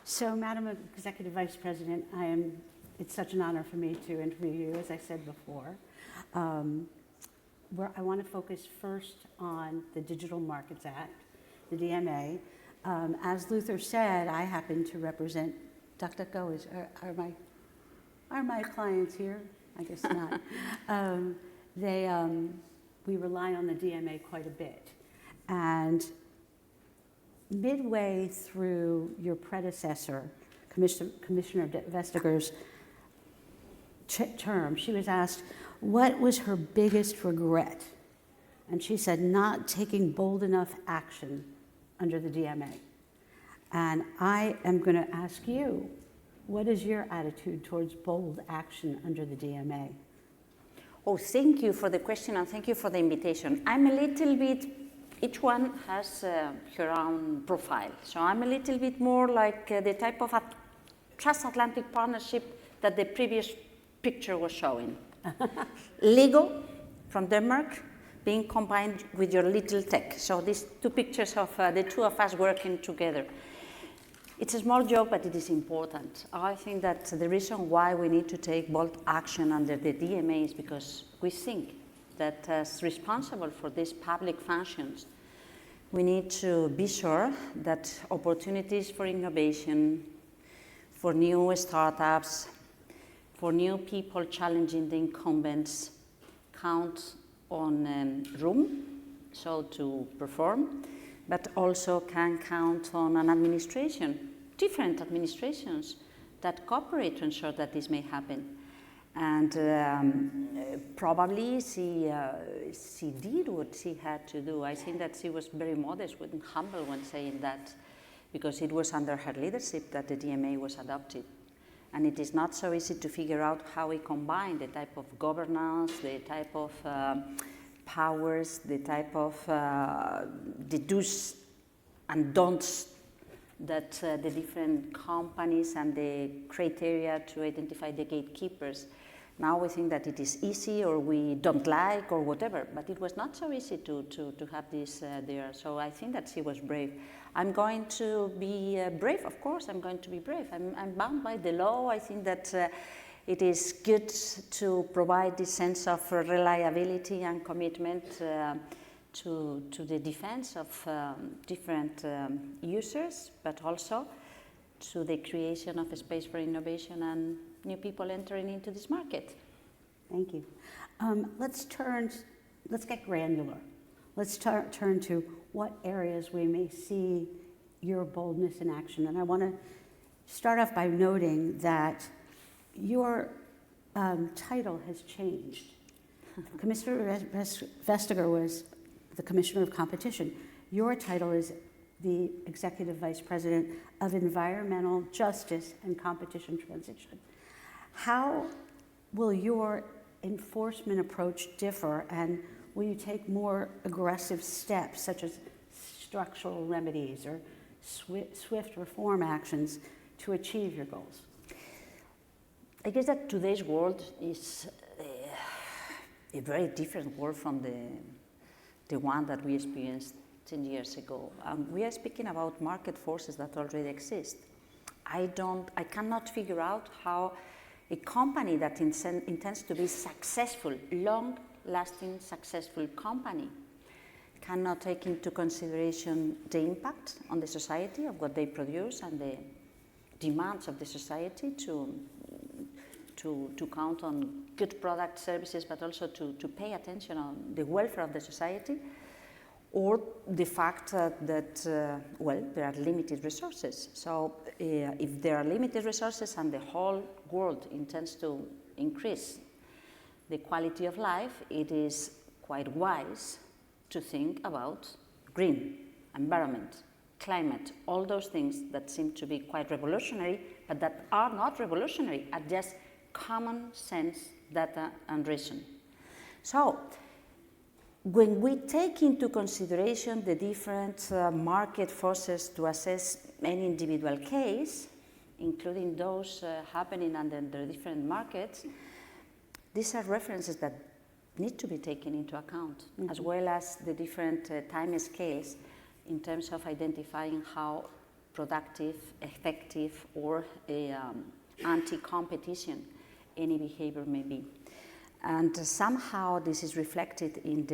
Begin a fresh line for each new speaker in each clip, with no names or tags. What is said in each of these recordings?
So, Madam Executive Vice President, it's such an honor for me to interview you, as I said before. Where I want to focus first on the Digital Markets Act, the DMA. As Luther said, I happen to represent DuckDuckGo. Are my clients here? I guess not. We rely on the DMA quite a bit. And midway through your predecessor, Commissioner Vestager's term, she was asked, what was her biggest regret? And she said, not taking bold enough action under the DMA. And I am going to ask you, what is your attitude towards bold action under the DMA?
Oh, thank you for the question and thank you for the invitation. I'm a little bit, each one has her own profile. So I'm a little bit more like the type of transatlantic partnership that the previous picture was showing. Lego from Denmark being combined with your little tech. So these two pictures of the two of us working together. It's a small joke, but it is important. I think that the reason why we need to take bold action under the DMA is because we think that as responsible for these public functions, we need to be sure that opportunities for innovation, for new startups, for new people challenging the incumbents count on room, so to perform, but also can count on an administration, different administrations that cooperate to ensure that this may happen. And probably she did what she had to do. I think that she was very modest and humble when saying that, because it was under her leadership that the DMA was adopted. And it is not so easy to figure out how we combine the type of governance, the type of powers, the type of the do's and don'ts that the different companies and the criteria to identify the gatekeepers. Now we think that it is easy or we don't like or whatever, but it was not so easy to have this there. So I think that she was brave. I'm going to be brave, of course, I'm going to be brave. I'm bound by the law. I think that it is good to provide this sense of reliability and commitment to the defense of different users, but also to the creation of a space for innovation and new people entering into this market.
Thank you. Let's get granular. Let's turn to what areas we may see your boldness in action. And I want to start off by noting that your title has changed. Commissioner Vestager was the Commissioner of Competition. Your title is the Executive Vice President of Environmental Justice and Competition Transition. How will your enforcement approach differ, and will you take more aggressive steps, such as structural remedies or swift reform actions to achieve your goals?
I guess that today's world is a very different world from the one that we experienced 10 years ago. We are speaking about market forces that already exist. I cannot figure out how a company that intends to be successful, long-lasting, successful company cannot take into consideration the impact on the society of what they produce and the demands of the society to count on good product services, but also to pay attention on the welfare of the society, or the fact that there are limited resources. So if there are limited resources and the whole world intends to increase the quality of life, it is quite wise to think about green, environment, climate, all those things that seem to be quite revolutionary, but that are not revolutionary, are just common sense, data, and reason. So when we take into consideration the different market forces to assess any individual case, including those happening under the different markets, these are references that need to be taken into account, as well as the different time scales in terms of identifying how productive, effective, or anti-competition any behavior may be. And somehow this is reflected in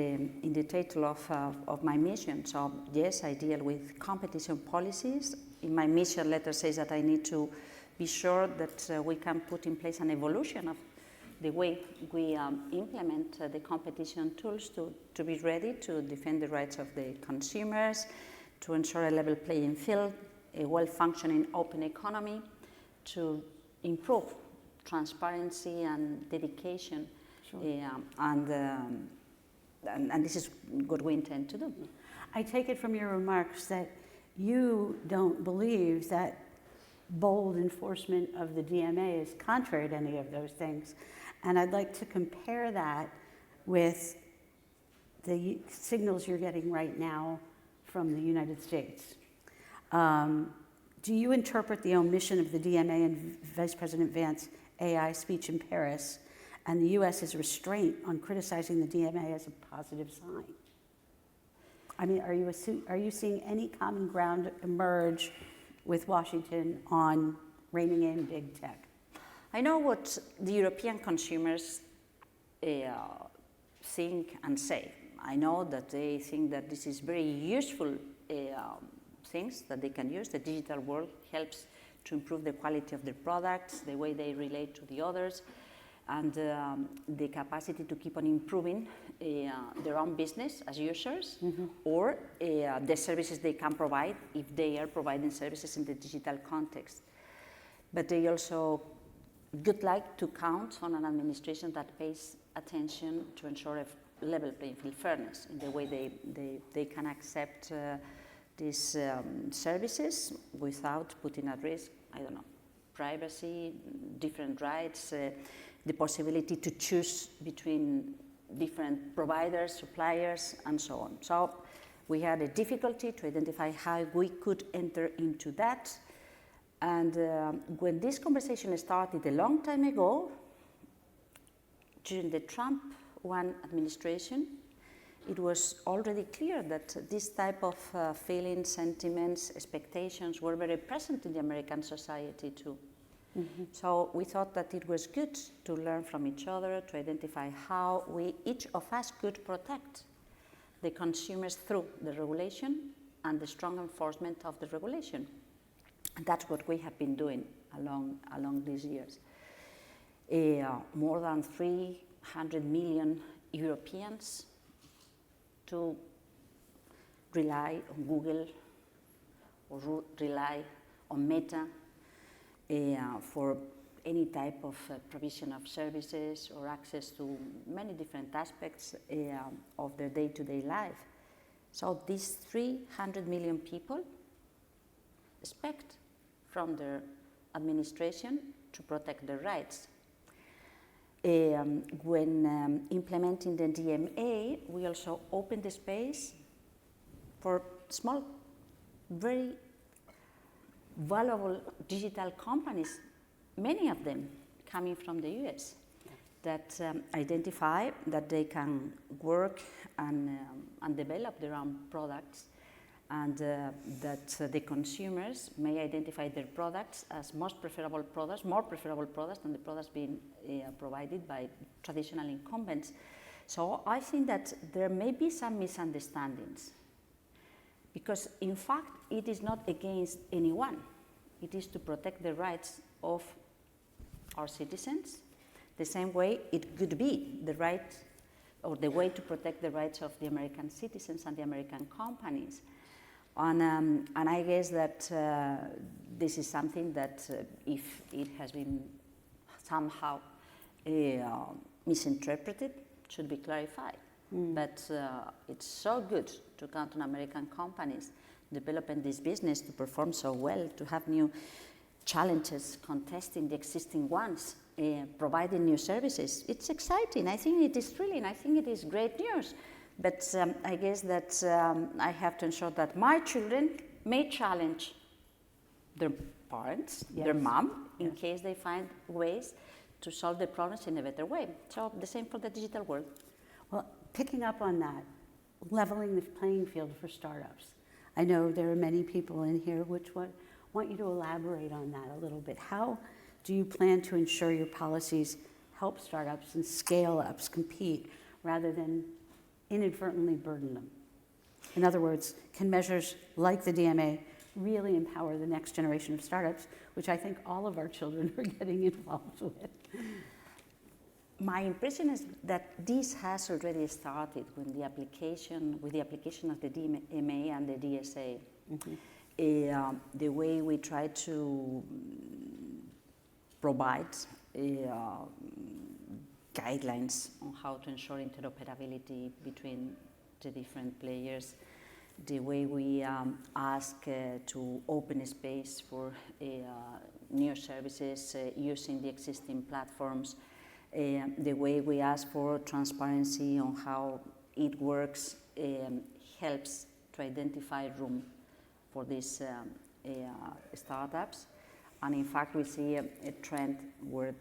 the title of my mission. So yes, I deal with competition policies. In my mission letter says that I need to be sure that we can put in place an evolution of the way we implement the competition tools to be ready to defend the rights of the consumers, to ensure a level playing field, a well-functioning open economy, to improve transparency and dedication. Sure. And this is what we intend to do.
I take it from your remarks that you don't believe that bold enforcement of the DMA is contrary to any of those things. And I'd like to compare that with the signals you're getting right now from the United States. Do you interpret the omission of the DMA and Vice President Vance's AI speech in Paris and the U.S.'s restraint on criticizing the DMA as a positive sign? I mean, are you seeing any common ground emerge with Washington on reining in big tech?
I know what the European consumers think and say. I know that they think that this is very useful things that they can use. The digital world helps to improve the quality of their products, the way they relate to the others, and the capacity to keep on improving their own business as users, or the services they can provide if they are providing services in the digital context. But they also would like to count on an administration that pays attention to ensure a level playing field, fairness in the way they can accept these services without putting at risk, I don't know, privacy, different rights, the possibility to choose between different providers, suppliers, and so on. So we had a difficulty to identify how we could enter into that. And when this conversation started a long time ago, during the Trump 1 administration, it was already clear that this type of feelings, sentiments, expectations were very present in the American society too. So we thought that it was good to learn from each other, to identify how each of us could protect the consumers through the regulation and the strong enforcement of the regulation. And that's what we have been doing along these years. More than 300 million Europeans to rely on Google or rely on Meta for any type of provision of services or access to many different aspects of their day-to-day life. So these 300 million people expect from their administration to protect their rights. When implementing the DMA, we also opened the space for small, very valuable digital companies, many of them coming from the US, that identify that they can work and develop their own products, and that the consumers may identify their products as more preferable products than the products being provided by traditional incumbents. So I think that there may be some misunderstandings, because in fact it is not against anyone. It is to protect the rights of our citizens, the same way it could be the right or the way to protect the rights of the American citizens and the American companies. And I guess that this is something that if it has been somehow misinterpreted, should be clarified. But it's so good to count on American companies developing this business to perform so well, to have new challenges contesting the existing ones, providing new services. It's exciting. I think it is thrilling. I think it is great news. But I guess that I have to ensure that my children may challenge their parents, their mom, in case they find ways to solve the problems in a better way. So the same for the digital world.
Well, picking up on that, leveling the playing field for startups. I know there are many people in here which want you to elaborate on that a little bit. How do you plan to ensure your policies help startups and scale-ups compete rather than inadvertently burden them? In other words, can measures like the DMA really empower the next generation of startups, which I think all of our children are getting involved with?
My impression is that this has already started with the application of the DMA and the DSA. The way we try to provide guidelines on how to ensure interoperability between the different players, the way we ask to open space for new services using the existing platforms, the way we ask for transparency on how it works helps to identify room for these startups. And in fact, we see a trend where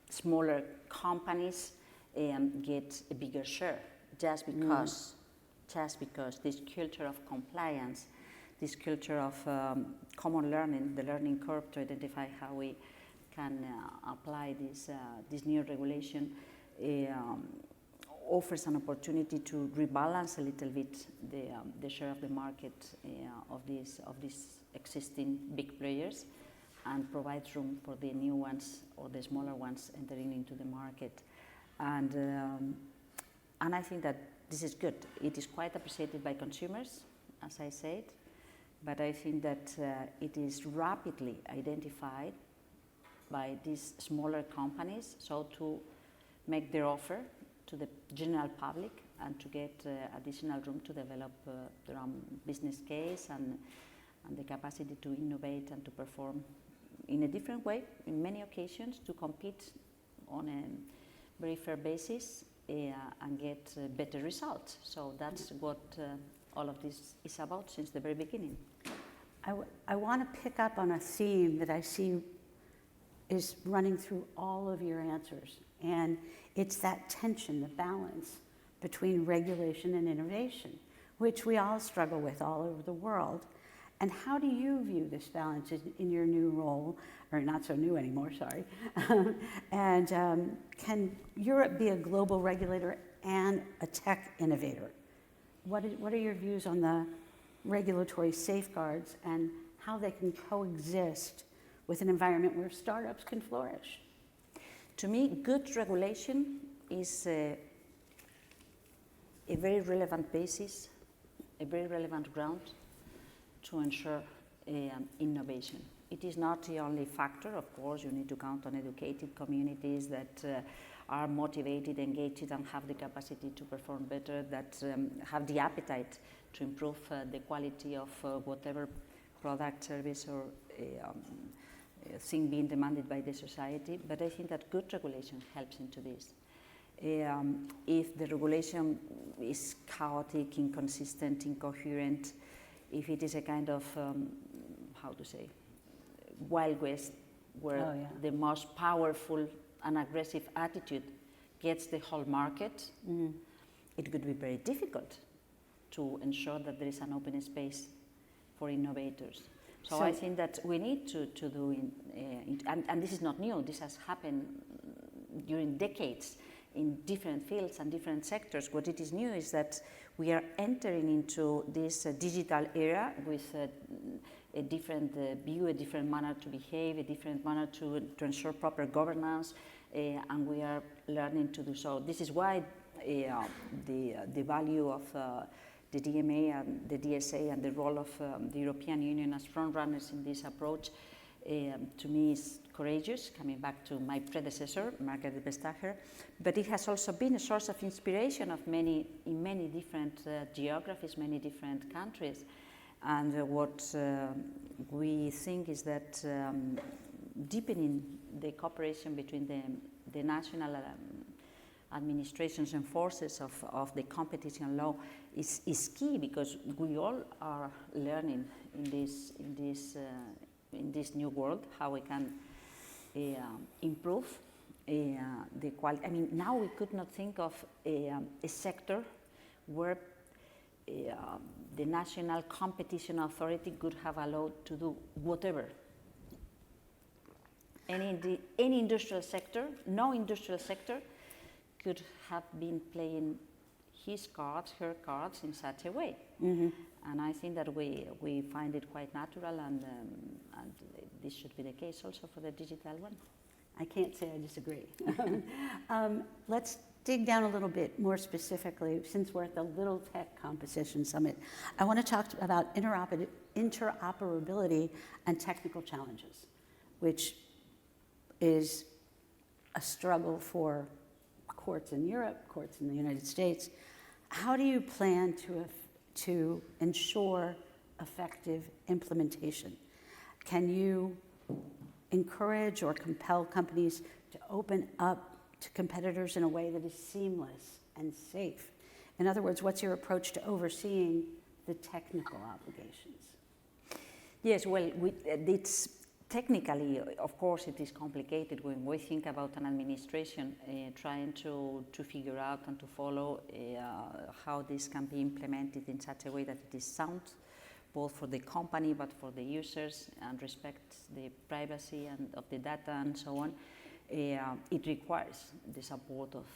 smaller companies get a bigger share just because this culture of compliance, this culture of common learning, the learning curve to identify how we can apply this new regulation offers an opportunity to rebalance a little bit the share of the market of these existing big players and provides room for the new ones or the smaller ones entering into the market. And I think that this is good. It is quite appreciated by consumers, as I said, but I think that it is rapidly identified by these smaller companies, so to make their offer to the general public and to get additional room to develop their own business case and the capacity to innovate and to perform in a different way, in many occasions, to compete on a very fair basis and get better results. So that's what all of this is about since the very beginning.
I want to pick up on a theme that I see is running through all of your answers, and it's that tension, the balance between regulation and innovation, which we all struggle with all over the world. And how do you view this balance in your new role, or not so new anymore, sorry? And can Europe be a global regulator and a tech innovator? What are your views on the regulatory safeguards and how they can coexist with an environment where startups can flourish?
To me, good regulation is a very relevant basis, a very relevant ground to ensure innovation. It is not the only factor. Of course, you need to count on educated communities that are motivated, engaged, and have the capacity to perform better, that have the appetite to improve the quality of whatever product, service, or thing being demanded by the society. But I think that good regulation helps into this. If the regulation is chaotic, inconsistent, incoherent, if it is a kind of, Wild West, where the most powerful and aggressive attitude gets the whole market, it could be very difficult to ensure that there is an open space for innovators. So I think that we need to do, and this is not new, this has happened during decades in different fields and different sectors. What it is new is that we are entering into this digital era with a different view, a different manner to behave, a different manner to ensure proper governance, and we are learning to do so. This is why the value of the DMA and the DSA and the role of the European Union as frontrunners in this approach, to me, is courageous, coming back to my predecessor, Margaret Vestager, but it has also been a source of inspiration in many different geographies, many different countries. And what we think is that deepening the cooperation between the national administrations and forces of the competition law is key, because we all are learning in this new world how we can improve the quality. I mean, now we could not think of a sector where the National Competition Authority could have allowed to do whatever. Any industrial sector, no industrial sector could have been playing his cards, her cards in such a way.
Mm-hmm.
And I think that we find it quite natural, and this should be the case also for the digital one.
I can't say I disagree. Let's dig down a little bit more specifically, since we're at the Little Tech Composition Summit. I want to talk about interoperability and technical challenges, which is a struggle for courts in Europe, courts in the United States. How do you plan to ensure effective implementation? Can you encourage or compel companies to open up to competitors in a way that is seamless and safe? In other words, what's your approach to overseeing the technical obligations?
Yes, well, it's technically, of course, it is complicated when we think about an administration trying to figure out and to follow how this can be implemented in such a way that it is sound, both for the company but for the users, and respects the privacy and of the data and so on. It requires the support of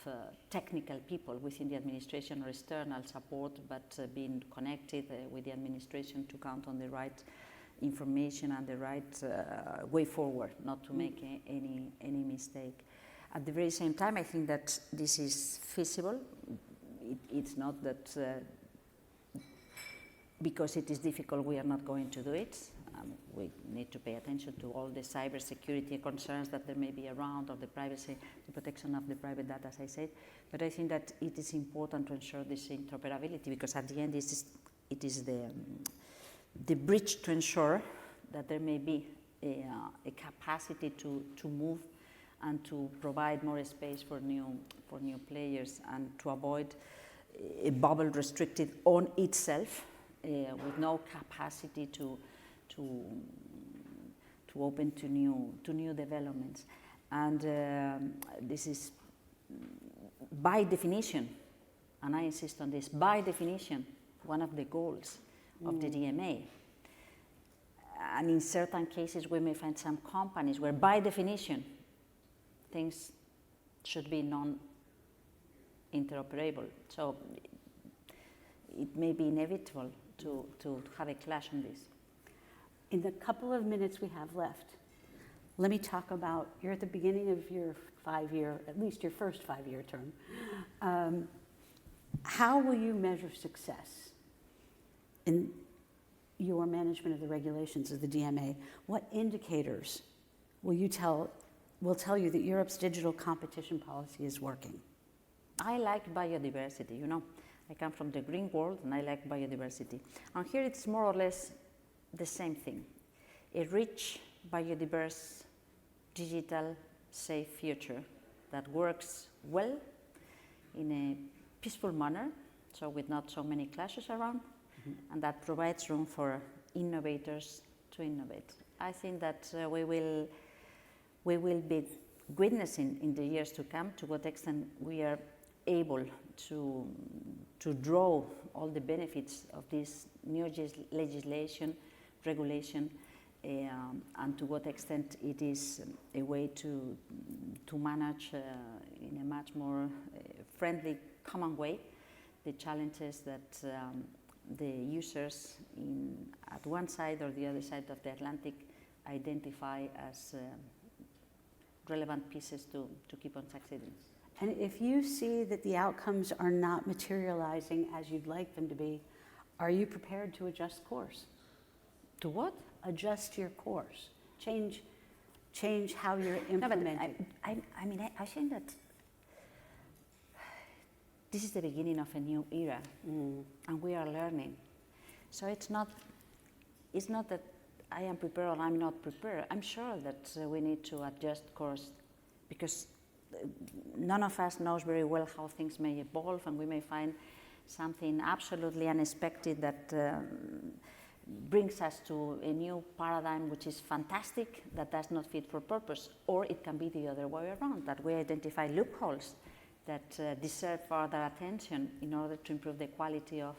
technical people within the administration or external support, but being connected with the administration to count on the right information and the right way forward, not to make any mistake. At the very same time, I think that this is feasible. It's not that because it is difficult we are not going to do it. We need to pay attention to all the cybersecurity concerns that there may be around, or the privacy, the protection of the private data, as I said. But I think that it is important to ensure this interoperability, because at the end it is the bridge to ensure that there may be a capacity to move and to provide more space for new players, and to avoid a bubble restricted on itself with no capacity to open to new developments. And this is by definition, and I insist on this, by definition, one of the goals of the DMA. And in certain cases we may find some companies where by definition things should be non-interoperable. So it may be inevitable to have a clash on this.
In the couple of minutes we have left, let me talk about, you're at the beginning of your 5-year, at least your first 5-year term. How will you measure success in your management of the regulations of the DMA? What indicators will tell you that Europe's digital competition policy is working?
I like biodiversity, you know. I come from the green world and I like biodiversity. And here it's more or less the same thing. A rich, biodiverse, digital, safe future that works well in a peaceful manner, so with not so many clashes around, and that provides room for innovators to innovate. I think that we will be witnessing in the years to come to what extent we are able to draw all the benefits of this new legislation, regulation, and to what extent it is a way to manage in a much more friendly, common way the challenges that the users at one side or the other side of the Atlantic identify as relevant pieces to keep on succeeding.
And if you see that the outcomes are not materializing as you'd like them to be, are you prepared to adjust course?
To what?
Adjust your course. Change how you're implementing.
No, but I think that this is the beginning of a new era, and we are learning. So it's not that I am prepared or I'm not prepared. I'm sure that we need to adjust course, because none of us knows very well how things may evolve, and we may find something absolutely unexpected that brings us to a new paradigm which is fantastic, that does not fit for purpose. Or it can be the other way around, that we identify loopholes that deserve further attention in order to improve the quality of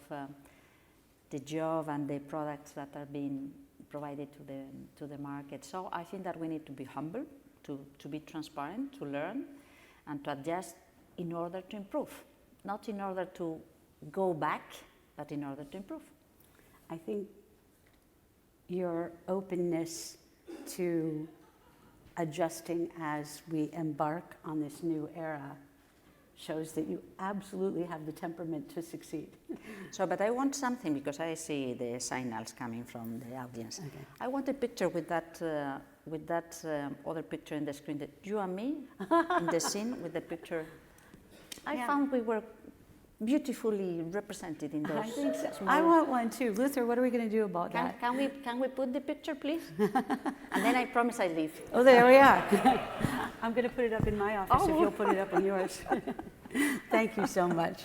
the job and the products that are being provided to the market. So I think that we need to be humble, to be transparent, to learn, and to adjust in order to improve. Not in order to go back, but in order to improve.
I think your openness to adjusting as we embark on this new era shows that you absolutely have the temperament to succeed.
So, but I want something, because I see the signals coming from the audience.
Okay.
I want a picture with that other picture in the screen, that you and me in the scene with the picture. I found we were beautifully represented in those.
I think so.
small-
I want one too. Luther, what are we going to do about that?
Can we put the picture, please? And then I promise I leave.
Oh, there we are. I'm going to put it up in my office if
Oh.
you'll put it up in yours. Thank you so much.